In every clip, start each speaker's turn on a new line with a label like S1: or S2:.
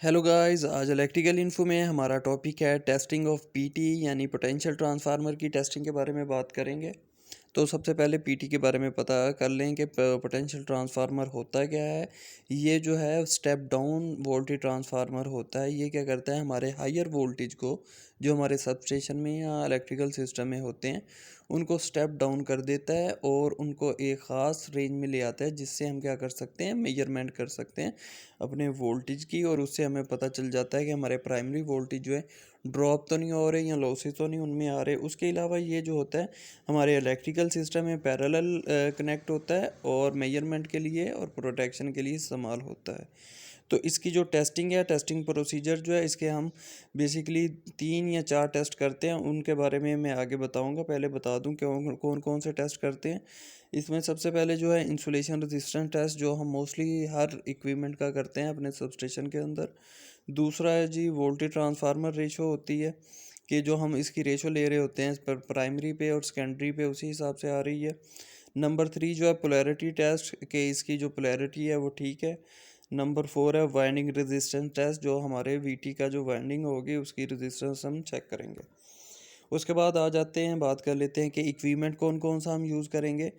S1: Hello guys, आज electrical info में हमारा टॉपिक है टेस्टिंग ऑफ पीटी यानी पोटेंशियल ट्रांसफार्मर की टेस्टिंग के बारे में बात करेंगे। तो सबसे पहले पीटी के बारे में पता कर लें कि पोटेंशियल ट्रांसफार्मर होता क्या है। ये जो है स्टेप डाउन वोल्टेज ट्रांसफार्मर होता है। ये क्या करता है, हमारे हायर वोल्टेज को जो हमारे सबस्टेशन में या इलेक्ट्रिकल सिस्टम में होते हैं उनको स्टेप डाउन कर देता है और उनको एक ख़ास रेंज में ले आता है, जिससे हम क्या कर सकते हैं, मेजरमेंट कर सकते हैं अपने वोल्टेज की। और उससे हमें पता चल जाता है कि हमारे प्राइमरी वोल्टेज जो है ड्रॉप तो नहीं हो रहे या लॉसेस तो नहीं उनमें आ रहे। उसके अलावा ये जो होता है हमारे इलेक्ट्रिकल सिस्टम में पैरेलल कनेक्ट होता है और मेजरमेंट के लिए और प्रोटेक्शन के लिए इस्तेमाल होता है। तो इसकी जो टेस्टिंग है, टेस्टिंग प्रोसीजर जो है, इसके हम बेसिकली 3 या 4 टेस्ट करते हैं। उनके बारे में मैं आगे बताऊंगा। पहले बता दूं कि कौन कौन से टेस्ट करते हैं। इसमें सबसे पहले जो है इंसुलेशन रेजिस्टेंस टेस्ट, जो हम मोस्टली हर इक्विपमेंट का करते हैं अपने सबस्टेशन के अंदर। दूसरा है जी वोल्टेज ट्रांसफार्मर रेशो होती है, कि जो हम इसकी रेशो ले रहे होते हैं पर प्राइमरी पे और सेकेंडरी पे उसी हिसाब से आ रही है। नंबर 3 जो है पोलैरिटी टेस्ट, कि इसकी जो पोलैरिटी है वो ठीक है। नंबर 4 है वाइंडिंग रेजिस्टेंस टेस्ट, जो हमारे वीटी का जो वाइंडिंग होगी उसकी रेजिस्टेंस हम चेक करेंगे। उसके बाद आ जाते हैं, बात कर लेते हैं कि इक्विपमेंट कौन कौन सा हम यूज़ करेंगे।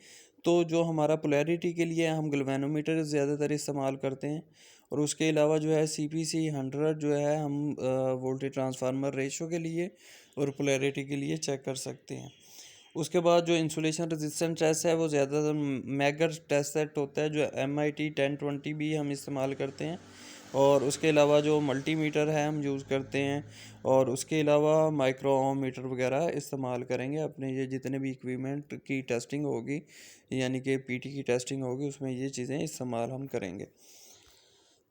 S1: तो जो हमारा पोलैरिटी के लिए हम गैल्वेनोमीटर ज़्यादातर इस्तेमाल करते हैं। और उसके अलावा जो है CPC 100 जो है हम वोल्टेज ट्रांसफार्मर रेशो के लिए और पोलैरिटी के लिए चेक कर सकते हैं। उसके बाद जो इंसुलेशन रेजिस्टेंस टेस्ट है वो ज़्यादातर मैगर टेस्ट सेट होता है, जो MIT 1020 भी हम इस्तेमाल करते हैं। और उसके अलावा जो मल्टीमीटर है हम यूज़ करते हैं। और उसके अलावा माइक्रोमीटर वगैरह इस्तेमाल करेंगे अपने ये जितने भी इक्विपमेंट की टेस्टिंग होगी, यानी कि पीटी की टेस्टिंग होगी, उसमें ये चीज़ें इस्तेमाल हम करेंगे।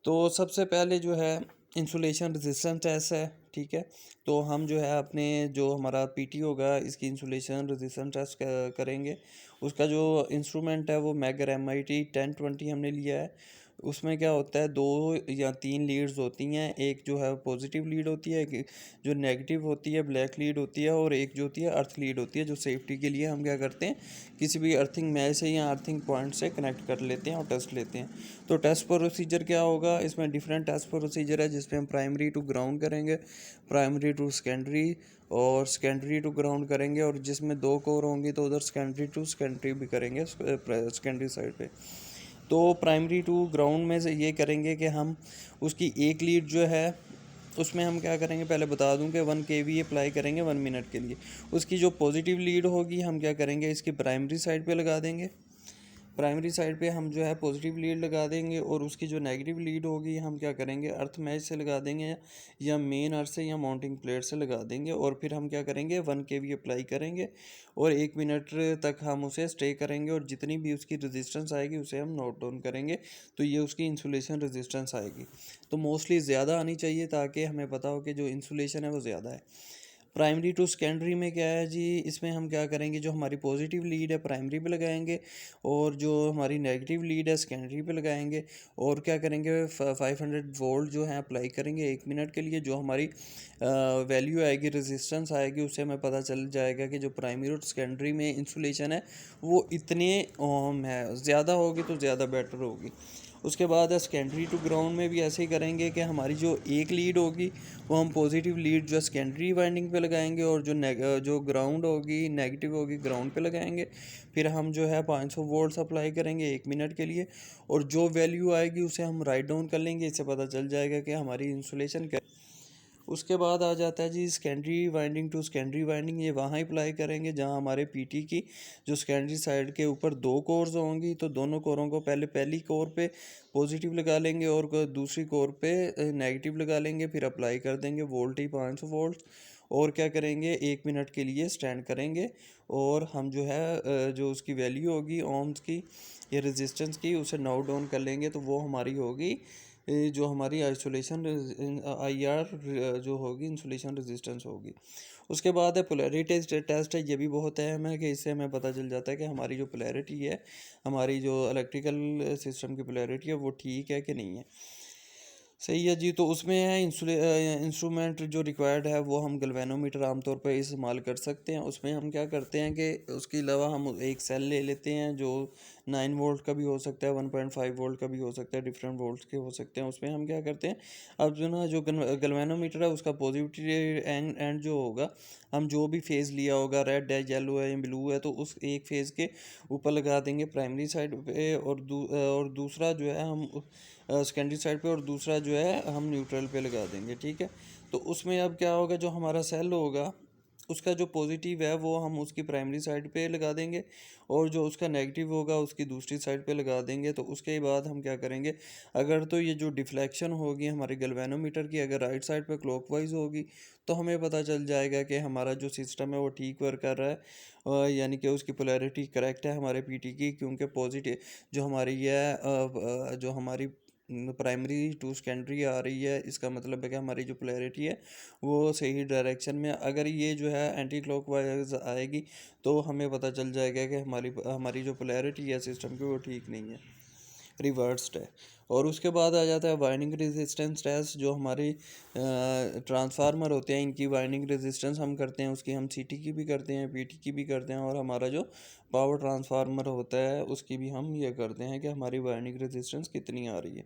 S1: तो सबसे पहले जो है इंसुलेशन रेजिस्टेंस टेस्ट है, ठीक है। तो हम जो है अपने जो हमारा पीटी होगा इसकी इंसुलेशन रेजिस्टेंस टेस्ट करेंगे। उसका जो इंस्ट्रूमेंट है वो मैगर MIT 1020 हमने लिया है। उसमें क्या होता है, 2 या 3 लीड्स होती हैं। एक जो है पॉजिटिव लीड होती है, एक जो नेगेटिव होती है ब्लैक लीड होती है, और एक जो होती है अर्थ लीड होती है। जो सेफ्टी के लिए हम क्या करते हैं, किसी भी अर्थिंग मैच से या अर्थिंग पॉइंट से कनेक्ट कर लेते हैं और टेस्ट लेते हैं। तो टेस्ट प्रोसीजर क्या होगा, इसमें डिफरेंट टेस्ट प्रोसीजर है, जिसमें हम प्राइमरी टू ग्राउंड करेंगे, प्राइमरी टू सेकेंडरी और सेकेंडरी टू ग्राउंड करेंगे। और जिसमें 2 कोर होंगी तो उधर सेकेंडरी टू सेकेंडरी भी करेंगे सेकेंडरी साइड पे। तो प्राइमरी टू ग्राउंड में से ये करेंगे कि हम उसकी एक लीड जो है उसमें हम क्या करेंगे, पहले बता दूं कि 1 kV अप्लाई करेंगे 1 मिनट के लिए। उसकी जो पॉजिटिव लीड होगी हम क्या करेंगे, इसकी प्राइमरी साइड पे लगा देंगे। प्राइमरी साइड पे हम जो है पॉजिटिव लीड लगा देंगे। और उसकी जो नेगेटिव लीड होगी हम क्या करेंगे, अर्थ मैच से लगा देंगे या मेन अर्थ से या माउंटिंग प्लेट से लगा देंगे। और फिर हम क्या करेंगे, 1 kV अप्लाई करेंगे और 1 मिनट तक हम उसे स्टे करेंगे। और जितनी भी उसकी रेजिस्टेंस आएगी उसे हम नोट डाउन करेंगे। तो ये उसकी इंसुलेशन रेजिस्टेंस आएगी। तो मोस्टली ज़्यादा आनी चाहिए ताकि हमें पता हो कि जो इंसुलेशन है वो ज़्यादा है। प्राइमरी टू सेकेंडरी में क्या है जी, इसमें हम क्या करेंगे, जो हमारी पॉजिटिव लीड है प्राइमरी पे लगाएंगे और जो हमारी नेगेटिव लीड है सेकेंडरी पे लगाएंगे। और क्या करेंगे, 500 वोल्ट जो है अप्लाई करेंगे 1 मिनट के लिए। जो हमारी वैल्यू आएगी, रेजिस्टेंस आएगी, उससे हमें पता चल जाएगा कि जो प्राइमरी और सेकेंडरी में इंसुलेशन है वो इतने ओम है। ज़्यादा होगी तो ज़्यादा बेटर होगी। उसके बाद सेकेंडरी टू ग्राउंड में भी ऐसे ही करेंगे कि हमारी जो एक लीड होगी वो हम पॉजिटिव लीड जो सेकेंडरी वाइंडिंग पे लगाएंगे, और जो ग्राउंड होगी नेगेटिव होगी ग्राउंड पे लगाएंगे। फिर हम जो है 500 वोल्ट अप्लाई करेंगे 1 मिनट के लिए। और जो वैल्यू आएगी उसे हम राइट डाउन कर लेंगे। इससे पता चल जाएगा कि हमारी इंसुलेशन क्या। उसके बाद आ जाता है जी secondary winding to secondary winding. ये वहाँ अप्लाई करेंगे जहाँ हमारे पीटी की जो सेकेंडरी साइड के ऊपर 2 कोर्स होंगी। तो दोनों कोरों को पहले पहली कोर पे पॉजिटिव लगा लेंगे और दूसरी कोर पे नेगेटिव लगा लेंगे। फिर अप्लाई कर देंगे वोल्टेज 500 वोल्ट। और क्या करेंगे, 1 मिनट के लिए स्टैंड करेंगे। और हम जो है जो उसकी वैल्यू होगी ओम्स की या रेजिस्टेंस की, उसे नोट डाउन कर लेंगे। तो वो हमारी होगी जो हमारी आइसोलेशन IR जो होगी इंसुलेशन रेजिस्टेंस होगी। उसके बाद है पोलैरिटी टेस्ट है। ये भी बहुत अहम है कि इससे हमें पता चल जाता है कि हमारी जो पोलैरिटी है, हमारी जो इलेक्ट्रिकल सिस्टम की पोलैरिटी है वो ठीक है कि नहीं है। सही है जी। तो उसमें है इंस्ट्रूमेंट जो रिक्वायर्ड है वो हम गैल्वेनोमीटर आमतौर पर इस्तेमाल कर सकते हैं। उसमें हम क्या करते हैं कि उसके अलावा हम एक सेल ले लेते हैं जो 9 वोल्ट का भी हो सकता है, 1.5 वोल्ट का भी हो सकता है, डिफरेंट वोल्ट्स के हो सकते हैं। उसमें हम क्या करते हैं, अब जो ना जो गैल्वेनोमीटर है उसका पॉजिटिव एंड जो होगा, हम जो भी फेज़ लिया होगा, रेड है, येलो है या ब्लू है, तो उस एक फेज़ के ऊपर लगा देंगे प्राइमरी साइड पे, और दूसरा जो है हम सेकेंडरी साइड पे, और दूसरा जो है हम न्यूट्रल पे लगा देंगे। ठीक है। तो उसमें अब क्या होगा, जो हमारा सेल होगा उसका जो पॉजिटिव है वो हम उसकी प्राइमरी साइड पे लगा देंगे, और जो उसका नेगेटिव होगा उसकी दूसरी साइड पे लगा देंगे। तो उसके बाद हम क्या करेंगे, अगर तो ये जो डिफ्लेक्शन होगी हमारे गैल्वेनोमीटर की, अगर राइट साइड पे क्लॉकवाइज होगी, तो हमें पता चल जाएगा कि हमारा जो सिस्टम है वो ठीक वर्क कर रहा है, यानी कि उसकी पोलैरिटी करेक्ट है हमारे पीटी की, क्योंकि पॉजिटिव जो हमारी है जो हमारी प्राइमरी टू सेकेंडरी आ रही है, इसका मतलब है कि हमारी जो पोलैरिटी है वो सही डायरेक्शन में। अगर ये जो है एंटी क्लॉकवाइज आएगी तो हमें पता चल जाएगा कि हमारी हमारी जो पोलैरिटी है सिस्टम की वो ठीक नहीं है, रिवर्स्ड है। और उसके बाद आ जाता है वाइंडिंग रेजिस्टेंस टेस्ट। जो हमारे ट्रांसफार्मर होते हैं इनकी वाइंडिंग रेजिस्टेंस हम करते हैं, उसकी हम सीटी की भी करते हैं, पीटी की भी करते हैं, और हमारा जो पावर ट्रांसफार्मर होता है उसकी भी हम ये करते हैं कि हमारी वाइंडिंग रेजिस्टेंस कितनी आ रही है।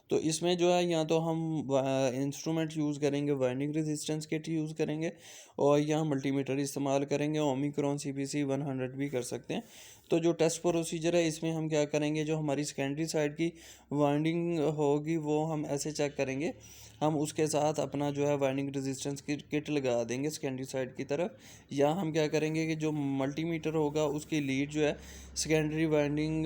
S1: तो इसमें जो है या तो हम इंस्ट्रूमेंट यूज़ करेंगे, वाइंडिंग रेजिस्टेंस किट यूज़ करेंगे, और या मल्टीमीटर इस्तेमाल करेंगे, ओमिक्रॉन CPC 100 भी कर सकते हैं। तो जो टेस्ट प्रोसीजर है इसमें हम क्या करेंगे, जो हमारी सेकेंडरी साइड की वाइंडिंग होगी वो हम ऐसे चेक करेंगे, हम उसके साथ अपना जो है वाइंडिंग रेजिस्टेंस की किट लगा देंगे सेकेंडरी साइड की तरफ, या हम क्या करेंगे कि जो मल्टीमीटर होगा उसकी लीड जो है सेकेंडरी वाइंडिंग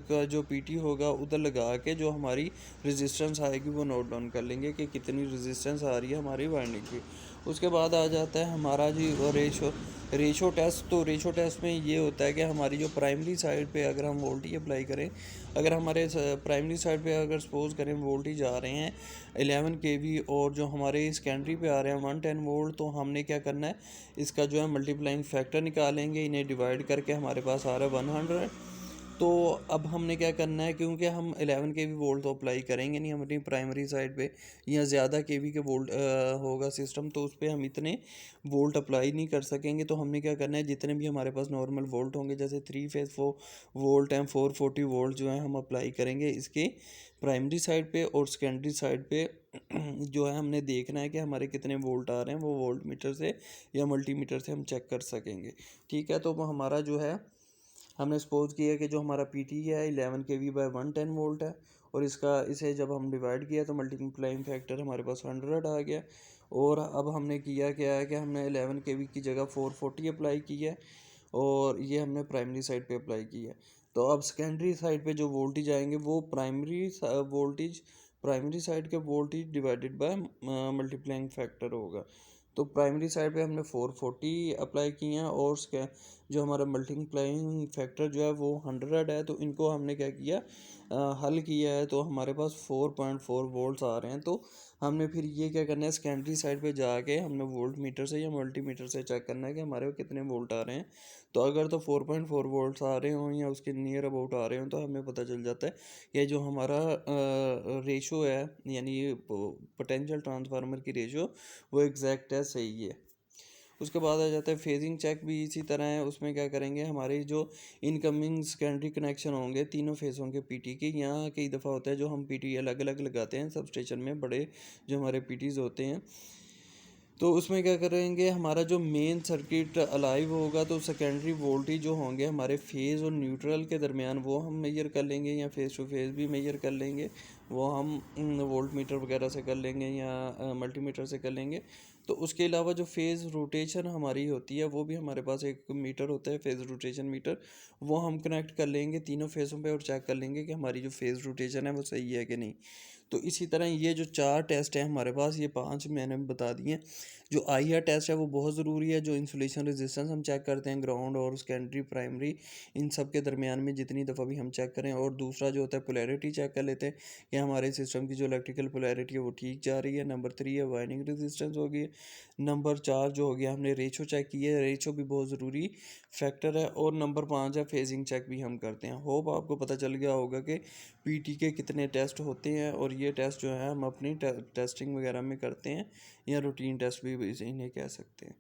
S1: का जो पीटी होगा उधर लगा के जो हमारी रेजिस्टेंस आएगी वो नोट डाउन कर लेंगे कि कितनी रेजिस्टेंस आ रही है हमारी वाइंडिंग की। उसके बाद आ जाता है हमारा जी रेशो टेस्ट। तो रेशो टेस्ट में ये होता है कि हमारी जो प्राइमरी साइड पे अगर हम वोल्टेज अप्लाई करें, अगर हमारे प्राइमरी साइड पे अगर सपोज करें वोल्टेज आ रहे हैं 11 kV, और जो हमारे सेकेंडरी पे आ रहे हैं 110 वोल्ट, तो हमने क्या करना है, इसका जो है मल्टीप्लाइंग फैक्टर निकालेंगे, इन्हें डिवाइड करके हमारे पास आ रहा है 100। तो अब हमने क्या करना है, क्योंकि हम 11 kV वोल्ट तो अप्लाई करेंगे नहीं, हम अपनी प्राइमरी साइड पे या ज़्यादा केवी के वोल्ट होगा सिस्टम, तो उस पर हम इतने वोल्ट अप्लाई नहीं कर सकेंगे। तो हमने क्या करना है, जितने भी हमारे पास नॉर्मल वोल्ट होंगे, जैसे 3 फेज 4 वोल्ट हैं, 440 वोल्ट जो है हम अप्लाई करेंगे इसके प्राइमरी साइड पे, और सेकेंडरी साइड पे जो है हमने देखना है कि हमारे कितने वोल्ट आ रहे हैं, वो वोल्ट मीटर से या मल्टीमीटर से हम चेक कर सकेंगे। ठीक है। तो वो हमारा जो है, हमने सपोज किया कि जो हमारा पीटी है 11 kV/110 वोल्ट है, और इसे जब हम डिवाइड किया तो मल्टीप्लाइंग फैक्टर हमारे पास 100 आ गया। और अब हमने किया क्या है कि हमने 11 kV की जगह 440 अप्लाई की है, और ये हमने प्राइमरी साइड पे अप्लाई की है। तो अब सेकेंडरी साइड पे जो वोल्टेज आएंगे वो प्राइमरी साइड के voltage divided by multiplying factor होगा। तो प्राइमरी साइड पे हमने 440 अप्लाई किए हैं, और उसके जो हमारा मल्टीप्लाइंग फैक्टर जो है वो 100 है। तो इनको हमने क्या किया, हल किया है, तो हमारे पास 4.4 वोल्ट्स आ रहे हैं। तो हमने फिर ये क्या करना है, सेकेंडरी साइड पे जाके हमने वोल्ट मीटर से या मल्टीमीटर से चेक करना है कि हमारे को कितने वोल्ट आ रहे हैं। तो अगर तो 4.4 वोल्ट्स आ रहे हों या उसके नियर अबाउट आ रहे हों, तो हमें पता चल जाता है कि जो हमारा रेशो है, यानी पोटेंशियल ट्रांसफार्मर की रेशो वो एग्जैक्ट है, सही है। उसके बाद आ जाता है फेजिंग चेक, भी इसी तरह है। उसमें क्या करेंगे, हमारे जो इनकमिंग सेकेंडरी कनेक्शन होंगे तीनों फेसों के पीटी के, यहाँ कई दफ़ा होता है जो हम पीटी अलग अलग लगाते हैं सब स्टेशन में, बड़े जो हमारे पीटीज़ होते हैं। तो उसमें क्या करेंगे, हमारा जो मेन सर्किट अलाइव होगा तो सेकेंडरी वोल्टेज जो होंगे हमारे फेज़ और न्यूट्रल के दरमियान वो हम मेजर कर लेंगे, या फेस टू फेस भी मेजर कर लेंगे, वो हम वोल्ट मीटर वगैरह से कर लेंगे या मल्टीमीटर से कर लेंगे। तो उसके अलावा जो फेज़ रोटेशन हमारी होती है वो भी हमारे पास एक मीटर होता है, फेज़ रोटेशन मीटर, वो हम कनेक्ट कर लेंगे तीनों फेसों पे, और चेक कर लेंगे कि हमारी जो फेज़ रोटेशन है वो सही है कि नहीं। तो इसी तरह ये जो 4 टेस्ट हैं हमारे पास, ये 5 मैंने बता दिए। जो IR टेस्ट है वो बहुत ज़रूरी है, जो इंसुलेशन रेजिस्टेंस हम चेक करते हैं ग्राउंड और सेकेंडरी प्राइमरी इन सब के दरमियान में जितनी दफ़ा भी हम चेक करें। और दूसरा जो होता है पोलैरिटी चेक कर लेते हैं कि हमारे सिस्टम की जो इलेक्ट्रिकल पोलैरिटी है वो ठीक जा रही है। नंबर 3 है वाइंडिंग रेजिस्टेंस हो गई। नंबर 4 जो हो गया, हमने रेशो चेक की है, रेशो भी बहुत ज़रूरी फैक्टर है। और नंबर 5 है फेजिंग चेक भी हम करते हैं। होप आपको पता चल गया होगा कि पीटी के कितने टेस्ट होते हैं, और ये टेस्ट जो है हम अपनी टेस्टिंग वगैरह में करते हैं, या रूटीन टेस्ट भी इन्हें कह सकते हैं।